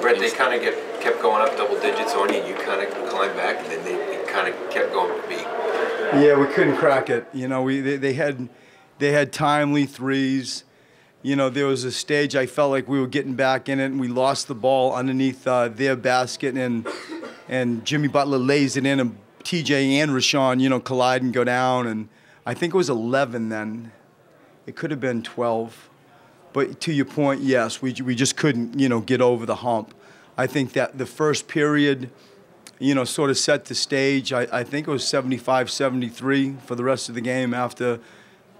Brett, they kind of kept going up double digits on you. You kind of climbed back, and then they kind of kept going to beat. Yeah, we couldn't crack it. You know, they had timely threes. You know, there was a stage I felt like we were getting back in it, and we lost the ball underneath their basket, and Jimmy Butler lays it in, and TJ and Rashawn, you know, collide and go down, and I think it was 11 then. It could have been 12. But to your point, yes, we just couldn't, you know, get over the hump. I think that the first period, you know, sort of set the stage. I think it was 75-73 for the rest of the game after,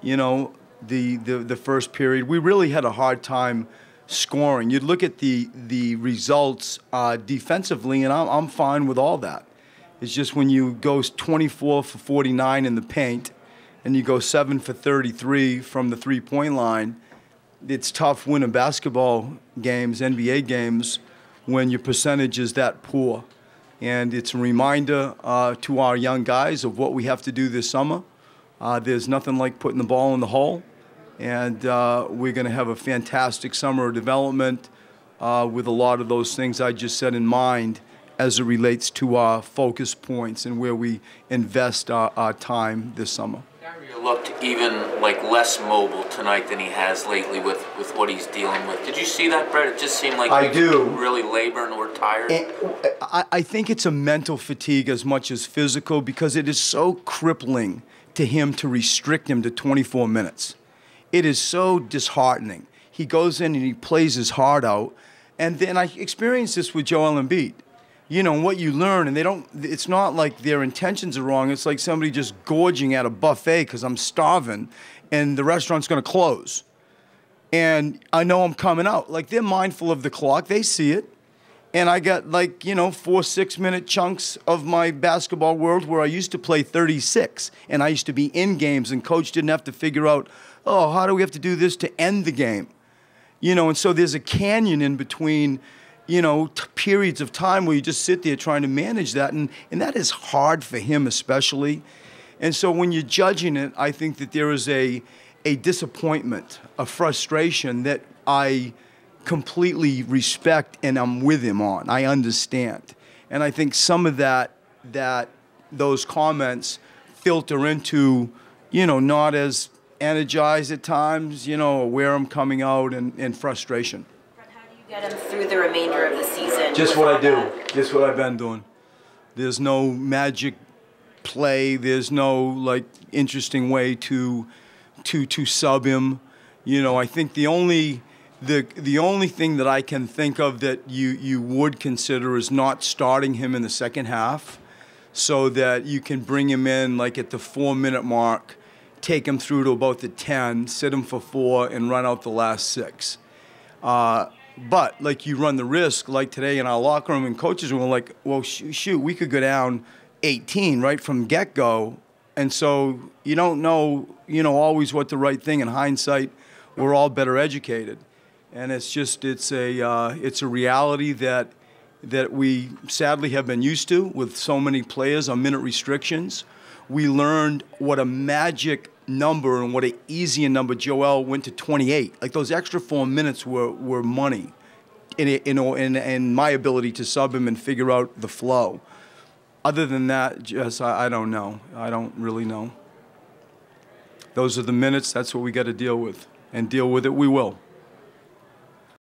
you know, the first period. We really had a hard time scoring. You'd look at the results defensively, and I'm fine with all that. It's just when you go 24 for 49 in the paint and you go 7 for 33 from the three-point line, it's tough winning basketball games, NBA games, when your percentage is that poor. And it's a reminder to our young guys of what we have to do this summer. There's nothing like putting the ball in the hole. And we're going to have a fantastic summer of development with a lot of those things I just said in mind as it relates to our focus points and where we invest our time this summer. Kyrie looked even like less mobile tonight than he has lately with what he's dealing with. Did you see that, Brett? It just seemed like he was really laboring or tired. And I think it's a mental fatigue as much as physical, because it is so crippling to him to restrict him to 24 minutes. It is so disheartening. He goes in and he plays his heart out. And then I experienced this with Joel Embiid. You know, what you learn, and it's not like their intentions are wrong. It's like somebody just gorging at a buffet because I'm starving and the restaurant's going to close. And I know I'm coming out. Like, they're mindful of the clock. They see it. And I got, like, you know, 4 6-minute chunks of my basketball world where I used to play 36. And I used to be in games, and coach didn't have to figure out, oh, how do we have to do this to end the game? You know, and so there's a canyon in between, you know, periods of time where you just sit there trying to manage that, and that is hard for him especially. And so when you're judging it, I think that there is a disappointment, a frustration that I completely respect and I'm with him on. I understand. And I think some of those comments filter into, you know, not as energized at times, you know, where I'm coming out and frustration. Get him through the remainder of the season. Just what I do. Just what I've been doing. There's no magic play. There's no, like, interesting way to sub him. You know, I think the only thing that I can think of that you would consider is not starting him in the second half, so that you can bring him in like at the 4-minute mark, take him through to about the 10, sit him for 4, and run out the last 6. But, like, you run the risk, like today in our locker room, and coaches were like, well, shoot, we could go down 18 right from get-go. And so you don't know, you know, always what the right thing. In hindsight, we're all better educated. And it's just, it's a reality that we sadly have been used to with so many players on minute restrictions. We learned what a magic number and what an easy number. Joel went to 28. Like, those extra 4 minutes were money in my ability to sub him and figure out the flow. Other than that, Jess, I don't know. I don't really know. Those are the minutes. That's what we got to deal with. And deal with it we will.